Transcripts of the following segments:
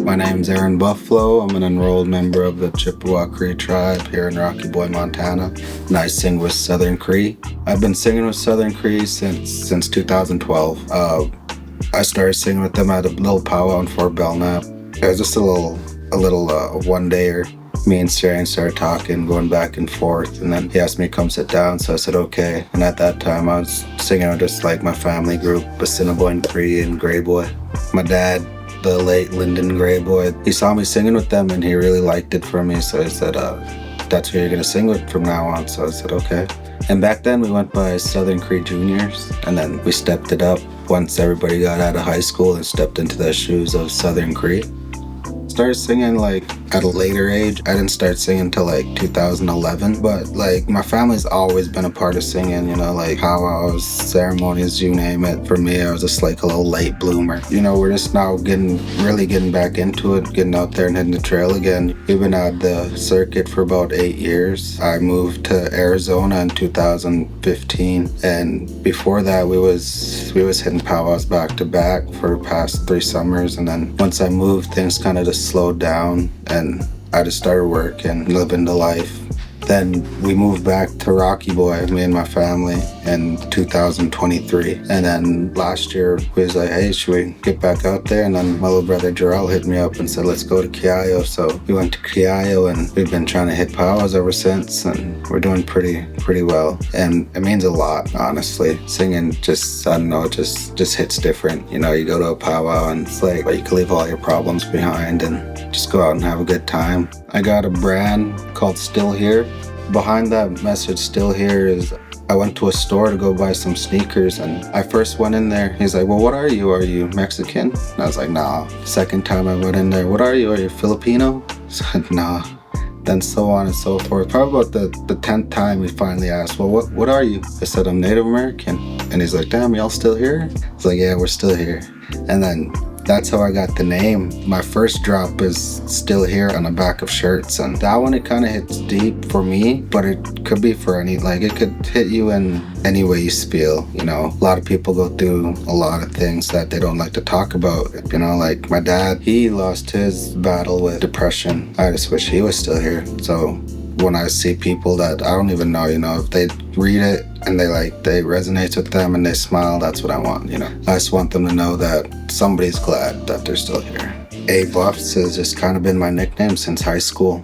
My name's Aaron Buffalo. I'm an enrolled member of the Chippewa Cree tribe here in Rocky Boy, Montana, and I sing with Southern Cree. I've been singing with Southern Cree since 2012. I started singing with them at a little powwow in Fort Belknap. It was just a little one-dayer. Me and Sarian started talking, going back and forth, and then he asked me to come sit down, so I said okay. And at that time I was singing with just like my family group, Assiniboine Cree and Grey Boy. My dad, the late Lyndon Grey Boy, he saw me singing with them and he really liked it for me, so he said, that's who you're gonna sing with from now on. So I said okay. And back then we went by Southern Cree Juniors, and then we stepped it up once everybody got out of high school and stepped into the shoes of Southern Cree. Started singing like at a later age. I didn't start singing till like 2011, but like my family's always been a part of singing, you know, like powwows, ceremonies, you name it. For me, I was just like a little late bloomer. You know, we're just now really getting back into it, getting out there and hitting the trail again. We've been at the circuit for about 8 years. I moved to Arizona in 2015, and before that we was hitting powwows back to back for the past 3 summers. And then once I moved, things kind of just slowed down and I just started working, living the life. Then we moved back to Rocky Boy, me and my family, in 2023. And then last year, we was like, hey, should we get back out there? And then my little brother Jarrell hit me up and said, let's go to Kiayo. So we went to Kiayo and we've been trying to hit powwows ever since, and we're doing pretty well. And it means a lot, honestly. Singing just, I don't know, just hits different. You know, you go to a powwow and it's like, well, you can leave all your problems behind and just go out and have a good time. I got a brand called Still Here. Behind that message, Still Here, is I went to a store to go buy some sneakers, and I first went in there. He's like, well, what are you? Are you Mexican? And I was like, nah. Second time I went in there, what are you? Are you Filipino? I said, nah. Then so on and so forth. Probably about the 10th time he finally asked, well, what are you? I said, I'm Native American. And he's like, damn, y'all still here? I was like, yeah, we're still here. And then that's how I got the name. My first drop is Still Here on the back of shirts, and that one, it kind of hits deep for me, but it could be for any, like it could hit you in any way you feel, you know. A lot of people go through a lot of things that they don't like to talk about, you know, like my dad, he lost his battle with depression. I just wish he was still here. So when I see people that I don't even know, you know, if they read it and they resonate with them and they smile, that's what I want, you know. I just want them to know that somebody's glad that they're still here. Abuffs has just kind of been my nickname since high school.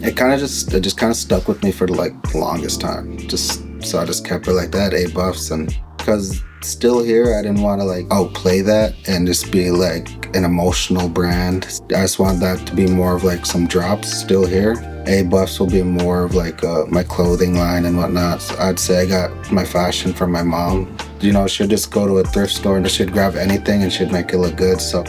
It just kind of stuck with me for like the longest time. So I just kept it like that, Abuffs. And because Still Here, I didn't want to like outplay that and just be like an emotional brand. I just want that to be more of like some drops. Still Here. Abuffs will be more of like my clothing line and whatnot. So I'd say I got my fashion from my mom. You know, she'd just go to a thrift store and she'd grab anything and she'd make it look good. So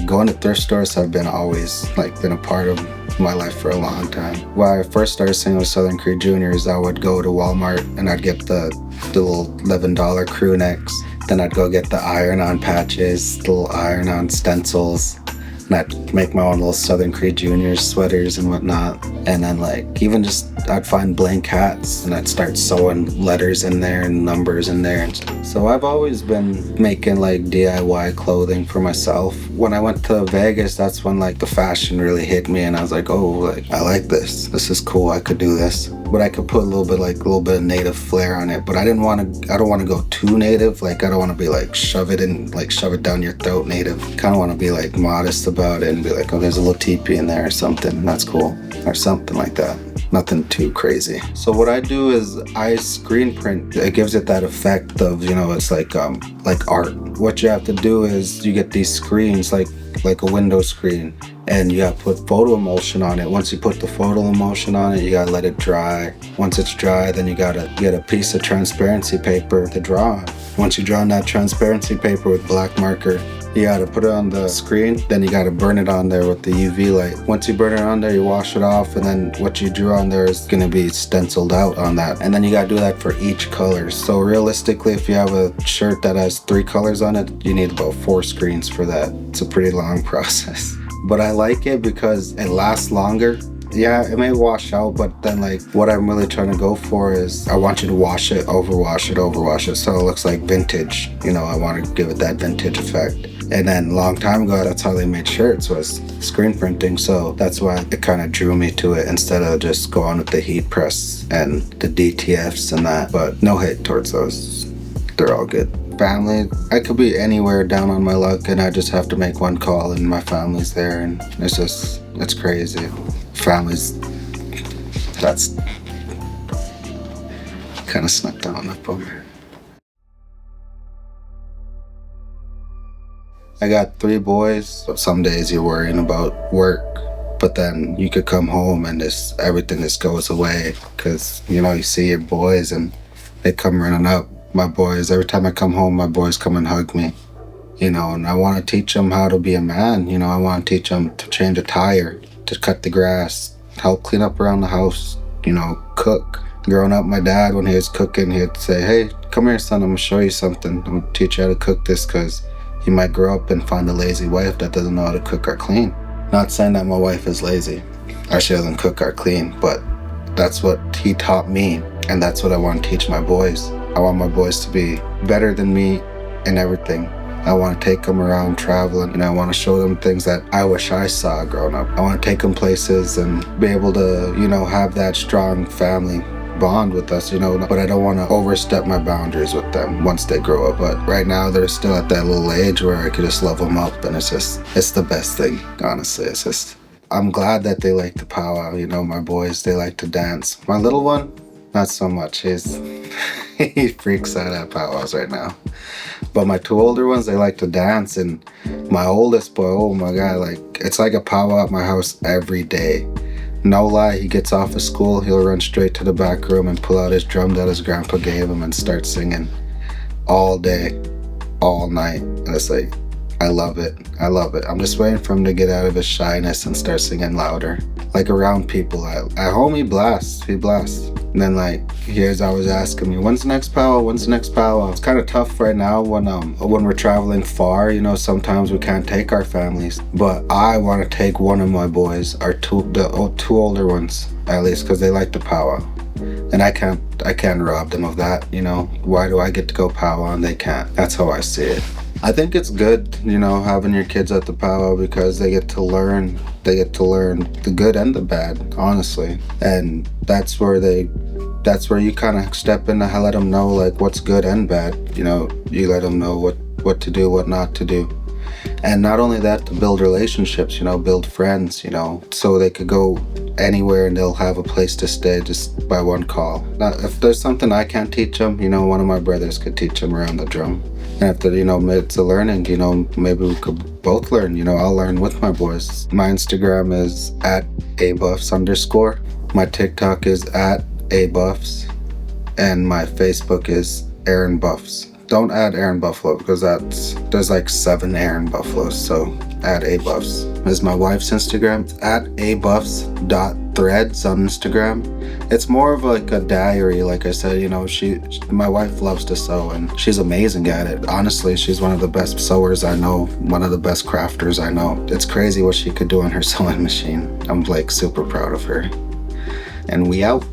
going to thrift stores have been always been a part of my life for a long time. When I first started singing with Southern Cree Juniors, I would go to Walmart and I'd get the little $11 crew necks. Then I'd go get the iron-on patches, the little iron-on stencils. And I'd make my own little Southern Cree Juniors sweaters and whatnot. And then I'd find blank hats and I'd start sewing letters in there and numbers in there. So I've always been making like DIY clothing for myself. When I went to Vegas, that's when like the fashion really hit me, and I was like, oh, like I like this. This is cool. I could do this. But I could put a little bit of native flair on it. But I don't want to go too native. Like I don't want to be like shove it down your throat native. Kind of want to be like modest about it and be like, oh, there's a little teepee in there or something. That's cool. Or something like that. Nothing too crazy. So what I do is I screen print. It gives it that effect of, you know, it's like art. What you have to do is you get these screens like a window screen, and you gotta put photo emulsion on it. Once you put the photo emulsion on it, you gotta let it dry. Once it's dry, then you gotta get a piece of transparency paper to draw on. Once you draw on that transparency paper with black marker, you gotta put it on the screen, then you gotta burn it on there with the UV light. Once you burn it on there, you wash it off, and then what you drew on there is gonna be stenciled out on that. And then you gotta do that for each color. So realistically, if you have a shirt that has 3 colors on it, you need about 4 screens for that. It's a pretty long process. But I like it because it lasts longer. Yeah, it may wash out, but then like what I'm really trying to go for is I want you to wash it, overwash it, so it looks like vintage. You know, I want to give it that vintage effect. And then a long time ago, that's how they made shirts, was screen printing. So that's why it kind of drew me to it instead of just going with the heat press and the DTFs and that. But no hate towards those. They're all good. Family, I could be anywhere down on my luck and I just have to make one call and my family's there, and it's crazy. Families, that's kind of snuck down up on me. I got 3 boys. Some days you're worrying about work, but then you could come home and everything just goes away because, you see your boys and they come running up. My boys, every time I come home, my boys come and hug me, and I want to teach them how to be a man. I want to teach them to change a tire, to cut the grass, help clean up around the house, cook. Growing up, my dad, when he was cooking, he'd say, "Hey, come here, son, I'm going to show you something. I'm going to teach you how to cook this because you might grow up and find a lazy wife that doesn't know how to cook or clean." Not saying that my wife is lazy or she doesn't cook or clean, but that's what he taught me, and that's what I want to teach my boys. I want my boys to be better than me in everything. I want to take them around traveling, I want to show them things that I wish I saw growing up. I want to take them places and be able to, have that strong family bond with us, but I don't want to overstep my boundaries with them once they grow up. But right now they're still at that little age where I could just love them up, and it's the best thing, honestly. I'm glad that they like to powwow, my boys, they like to dance. My little one, not so much. He freaks out at powwows right now. But my 2 older ones, they like to dance, and my oldest boy, oh my God, it's like a powwow at my house every day. No lie, he gets off of school, he'll run straight to the back room and pull out his drum that his grandpa gave him and start singing all day, all night. And it's like, I love it. I'm just waiting for him to get out of his shyness and start singing louder. Around people. At home, he blasts. And then he is always asking me, when's the next powwow? It's kind of tough right now when we're traveling far, sometimes we can't take our families. But I want to take one of my boys, the 2 older ones, at least, because they like to powwow. And I can't rob them of that, Why do I get to go powwow and they can't? That's how I see it. I think it's good, having your kids at the powwow because they get to learn the good and the bad, honestly. And that's where you kind of step in to let them know what's good and bad. You let them know what to do, what not to do. And not only that, to build relationships, build friends, so they could go anywhere and they'll have a place to stay just by one call. Now, if there's something I can't teach them, one of my brothers could teach them around the drum. And if it's a learning, maybe we could both learn, I'll learn with my boys. My Instagram is @Abuffs_. My TikTok is @Abuffs. And my Facebook is Aaron Buffs. Don't add Aaron Buffalo because there's 7 Aaron Buffaloes, so @Abuffs. This is my wife's Instagram. It's @Abuffs.threads on Instagram. It's more of a diary, like I said, my wife loves to sew and she's amazing at it. Honestly, she's one of the best sewers I know, one of the best crafters I know. It's crazy what she could do on her sewing machine. I'm super proud of her. And we out.